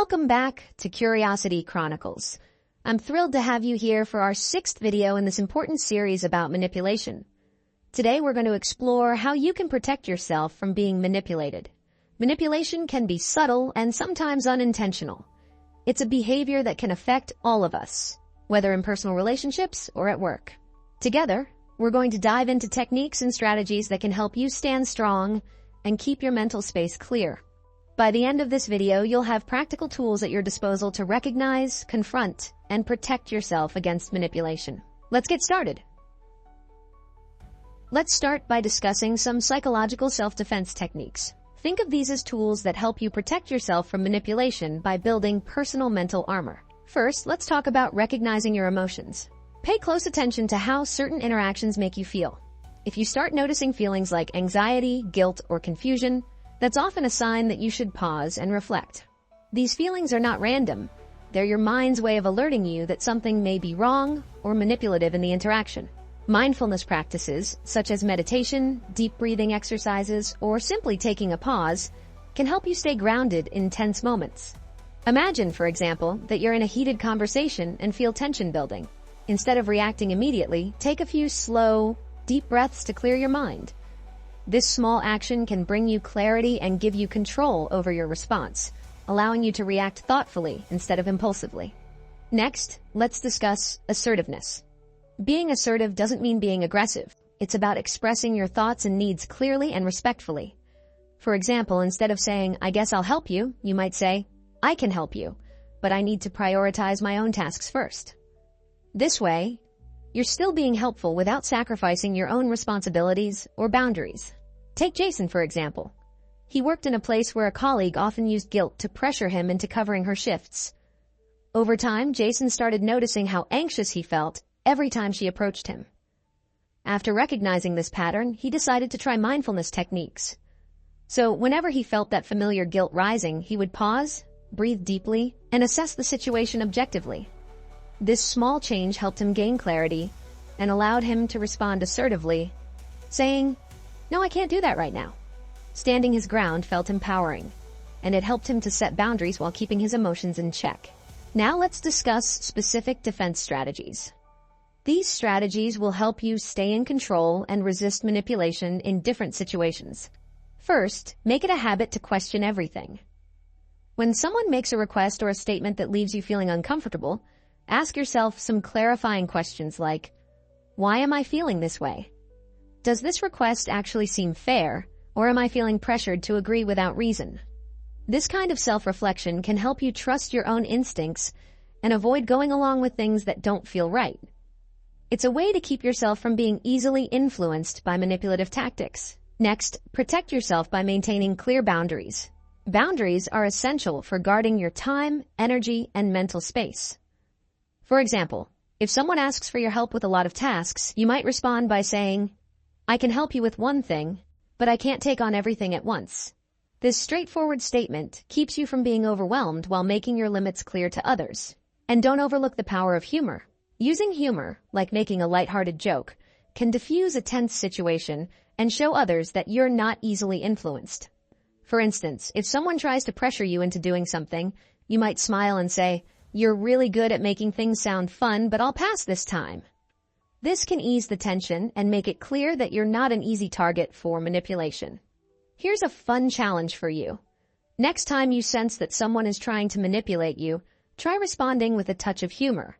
Welcome back to Curiosity Chronicles. I'm thrilled to have you here for our 6th video in this important series about manipulation. Today we're going to explore how you can protect yourself from being manipulated. Manipulation can be subtle and sometimes unintentional. It's a behavior that can affect all of us, whether in personal relationships or at work. Together, we're going to dive into techniques and strategies that can help you stand strong and keep your mental space clear. By the end of this video, you'll have practical tools at your disposal to recognize, confront, and protect yourself against manipulation. Let's get started. Let's start by discussing some psychological self-defense techniques. Think of these as tools that help you protect yourself from manipulation by building personal mental armor. First, let's talk about recognizing your emotions. Pay close attention to how certain interactions make you feel. If you start noticing feelings like anxiety, guilt, or confusion, that's often a sign that you should pause and reflect. These feelings are not random. They're your mind's way of alerting you that something may be wrong or manipulative in the interaction. Mindfulness practices, such as meditation, deep breathing exercises, or simply taking a pause, can help you stay grounded in tense moments. Imagine, for example, that you're in a heated conversation and feel tension building. Instead of reacting immediately, take a few slow, deep breaths to clear your mind. This small action can bring you clarity and give you control over your response, allowing you to react thoughtfully instead of impulsively. Next, let's discuss assertiveness. Being assertive doesn't mean being aggressive. It's about expressing your thoughts and needs clearly and respectfully. For example, instead of saying, "I guess I'll help you," you might say, "I can help you, but I need to prioritize my own tasks first." This way, you're still being helpful without sacrificing your own responsibilities or boundaries. Take Jason, for example. He worked in a place where a colleague often used guilt to pressure him into covering her shifts. Over time, Jason started noticing how anxious he felt every time she approached him. After recognizing this pattern, he decided to try mindfulness techniques. So whenever he felt that familiar guilt rising, he would pause, breathe deeply, and assess the situation objectively. This small change helped him gain clarity and allowed him to respond assertively, saying, "No, I can't do that right now." Standing his ground felt empowering, and it helped him to set boundaries while keeping his emotions in check. Now let's discuss specific defense strategies. These strategies will help you stay in control and resist manipulation in different situations. First, make it a habit to question everything. When someone makes a request or a statement that leaves you feeling uncomfortable, ask yourself some clarifying questions like, "Why am I feeling this way? Does this request actually seem fair, or am I feeling pressured to agree without reason?" This kind of self-reflection can help you trust your own instincts and avoid going along with things that don't feel right. It's a way to keep yourself from being easily influenced by manipulative tactics. Next, protect yourself by maintaining clear boundaries. Boundaries are essential for guarding your time, energy, and mental space. For example, if someone asks for your help with a lot of tasks, you might respond by saying, "I can help you with one thing, but I can't take on everything at once." This straightforward statement keeps you from being overwhelmed while making your limits clear to others. And don't overlook the power of humor. Using humor, like making a lighthearted joke, can diffuse a tense situation and show others that you're not easily influenced. For instance, if someone tries to pressure you into doing something, you might smile and say, "You're really good at making things sound fun, but I'll pass this time." This can ease the tension and make it clear that you're not an easy target for manipulation. Here's a fun challenge for you. Next time you sense that someone is trying to manipulate you, try responding with a touch of humor.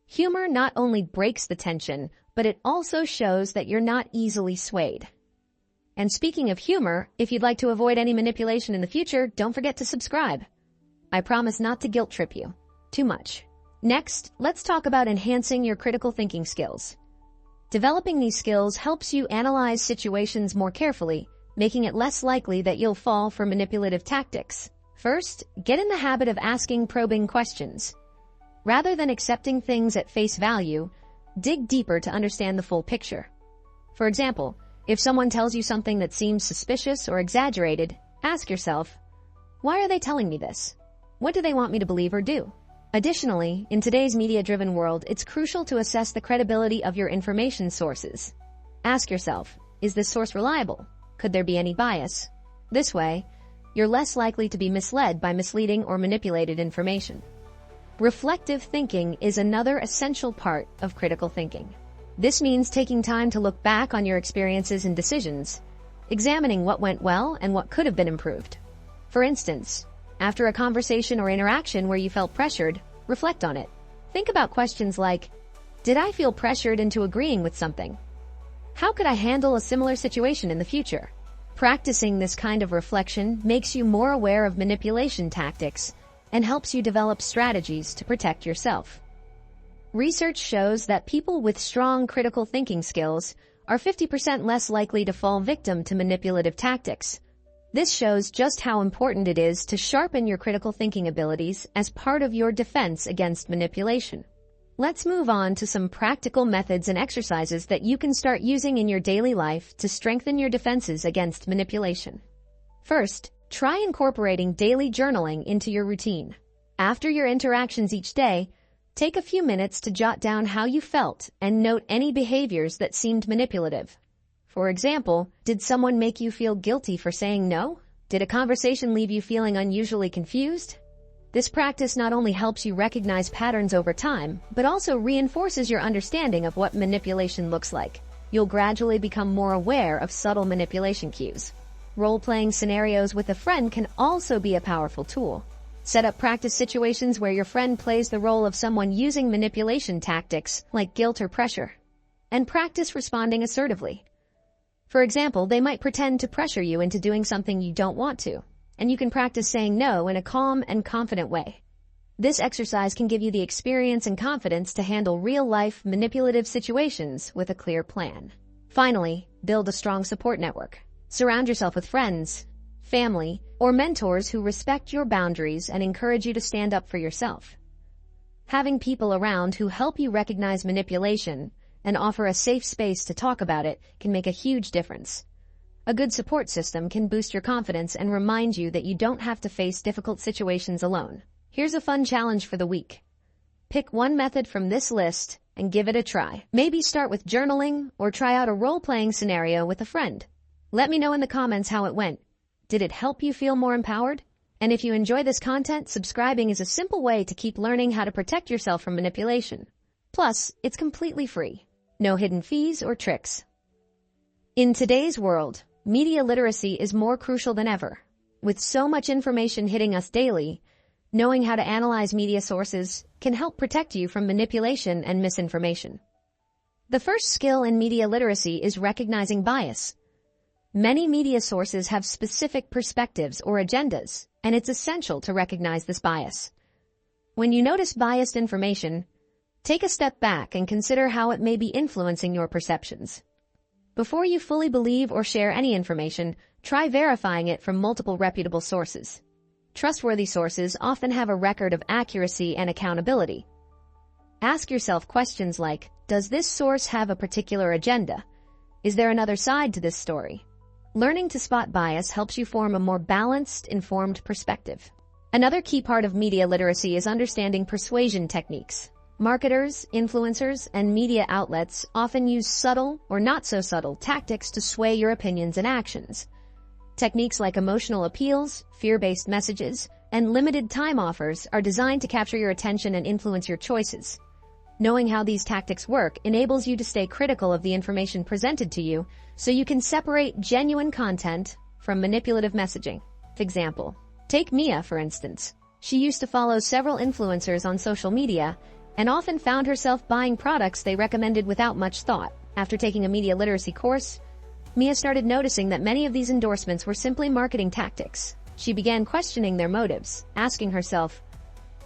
Humor not only breaks the tension, but it also shows that you're not easily swayed. And speaking of humor, if you'd like to avoid any manipulation in the future, don't forget to subscribe. I promise not to guilt trip you too much. Next, let's talk about enhancing your critical thinking skills. Developing these skills helps you analyze situations more carefully, making it less likely that you'll fall for manipulative tactics. First, get in the habit of asking probing questions. Rather than accepting things at face value, dig deeper to understand the full picture. For example, if someone tells you something that seems suspicious or exaggerated, ask yourself, "Why are they telling me this? What do they want me to believe or do?" Additionally, in today's media-driven world, it's crucial to assess the credibility of your information sources. Ask yourself, is this source reliable? Could there be any bias? This way, you're less likely to be misled by misleading or manipulated information. Reflective thinking is another essential part of critical thinking. This means taking time to look back on your experiences and decisions, examining what went well and what could have been improved. For instance, after a conversation or interaction where you felt pressured, reflect on it. Think about questions like, did I feel pressured into agreeing with something? How could I handle a similar situation in the future? Practicing this kind of reflection makes you more aware of manipulation tactics and helps you develop strategies to protect yourself. Research shows that people with strong critical thinking skills are 50% less likely to fall victim to manipulative tactics. This shows just how important it is to sharpen your critical thinking abilities as part of your defense against manipulation. Let's move on to some practical methods and exercises that you can start using in your daily life to strengthen your defenses against manipulation. First, try incorporating daily journaling into your routine. After your interactions each day, take a few minutes to jot down how you felt and note any behaviors that seemed manipulative. For example, did someone make you feel guilty for saying no? Did a conversation leave you feeling unusually confused? This practice not only helps you recognize patterns over time, but also reinforces your understanding of what manipulation looks like. You'll gradually become more aware of subtle manipulation cues. Role-playing scenarios with a friend can also be a powerful tool. Set up practice situations where your friend plays the role of someone using manipulation tactics like guilt or pressure, and practice responding assertively. For example, they might pretend to pressure you into doing something you don't want to, and you can practice saying no in a calm and confident way. This exercise can give you the experience and confidence to handle real-life manipulative situations with a clear plan. Finally, build a strong support network. Surround yourself with friends, family, or mentors who respect your boundaries and encourage you to stand up for yourself. Having people around who help you recognize manipulation and offer a safe space to talk about it can make a huge difference. A good support system can boost your confidence and remind you that you don't have to face difficult situations alone. Here's a fun challenge for the week. Pick one method from this list and give it a try. Maybe start with journaling or try out a role-playing scenario with a friend. Let me know in the comments how it went. Did it help you feel more empowered? And if you enjoy this content, subscribing is a simple way to keep learning how to protect yourself from manipulation. Plus, it's completely free. No hidden fees or tricks. In today's world, media literacy is more crucial than ever. With so much information hitting us daily, knowing how to analyze media sources can help protect you from manipulation and misinformation. The first skill in media literacy is recognizing bias. Many media sources have specific perspectives or agendas, and it's essential to recognize this bias. When you notice biased information, take a step back and consider how it may be influencing your perceptions. Before you fully believe or share any information, try verifying it from multiple reputable sources. Trustworthy sources often have a record of accuracy and accountability. Ask yourself questions like, does this source have a particular agenda? Is there another side to this story? Learning to spot bias helps you form a more balanced, informed perspective. Another key part of media literacy is understanding persuasion techniques. Marketers, influencers, and media outlets often use subtle or not so subtle tactics to sway your opinions and actions. Techniques like emotional appeals, fear-based messages, and limited time offers are designed to capture your attention and influence your choices. Knowing how these tactics work enables you to stay critical of the information presented to you so you can separate genuine content from manipulative messaging. For example, take Mia, for instance. She used to follow several influencers on social media and often found herself buying products they recommended without much thought. After taking a media literacy course, Mia started noticing that many of these endorsements were simply marketing tactics. She began questioning their motives, asking herself,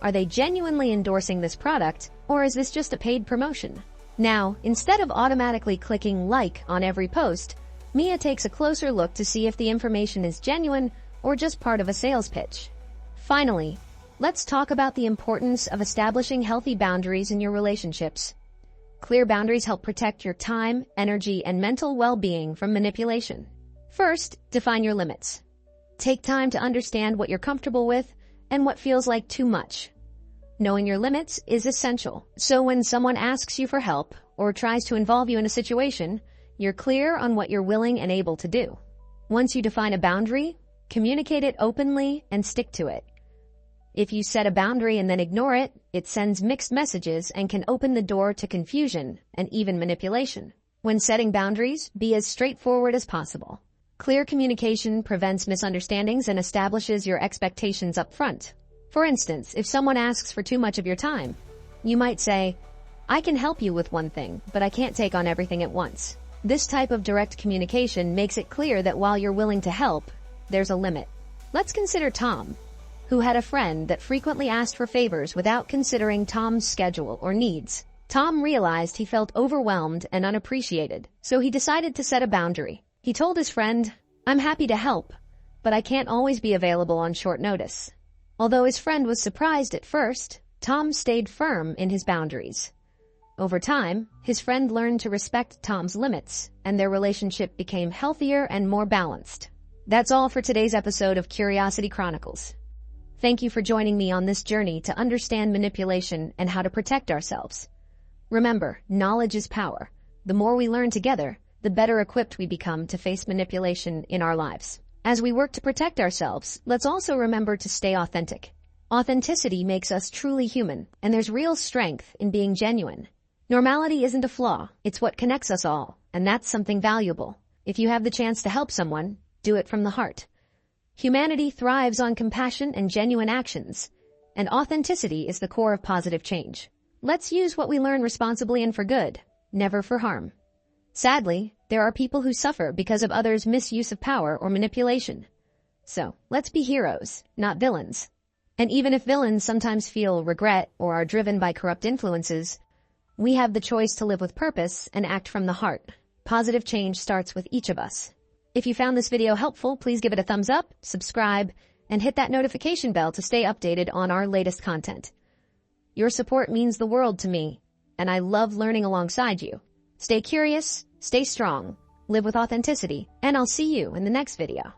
are they genuinely endorsing this product, or is this just a paid promotion? Now, instead of automatically clicking like on every post, Mia takes a closer look to see if the information is genuine or just part of a sales pitch. Finally, let's talk about the importance of establishing healthy boundaries in your relationships. Clear boundaries help protect your time, energy, and mental well-being from manipulation. First, define your limits. Take time to understand what you're comfortable with and what feels like too much. Knowing your limits is essential, so when someone asks you for help or tries to involve you in a situation, you're clear on what you're willing and able to do. Once you define a boundary, Communicate it openly and stick to it. If you set a boundary and then ignore it, it sends mixed messages and can open the door to confusion and even manipulation. When setting boundaries, be as straightforward as possible. Clear communication prevents misunderstandings and establishes your expectations up front. For instance, if someone asks for too much of your time, you might say, "I can help you with one thing, but I can't take on everything at once." This type of direct communication makes it clear that while you're willing to help, there's a limit. Let's consider Tom, who had a friend that frequently asked for favors without considering Tom's schedule or needs. Tom realized he felt overwhelmed and unappreciated, so he decided to set a boundary. He told his friend, "I'm happy to help, but I can't always be available on short notice." Although his friend was surprised at first, Tom stayed firm in his boundaries. Over time, his friend learned to respect Tom's limits, and their relationship became healthier and more balanced. That's all for today's episode of Curiosity Chronicles. Thank you for joining me on this journey to understand manipulation and how to protect ourselves. Remember, knowledge is power. The more we learn together, the better equipped we become to face manipulation in our lives. As we work to protect ourselves, let's also remember to stay authentic. Authenticity makes us truly human, and there's real strength in being genuine. Normality isn't a flaw, it's what connects us all, and that's something valuable. If you have the chance to help someone, do it from the heart. Humanity thrives on compassion and genuine actions, and authenticity is the core of positive change. Let's use what we learn responsibly and for good, never for harm. Sadly, there are people who suffer because of others' misuse of power or manipulation. So, let's be heroes, not villains. And even if villains sometimes feel regret or are driven by corrupt influences, we have the choice to live with purpose and act from the heart. Positive change starts with each of us. If you found this video helpful, please give it a thumbs up, subscribe, and hit that notification bell to stay updated on our latest content. Your support means the world to me, and I love learning alongside you. Stay curious, stay strong, live with authenticity, and I'll see you in the next video.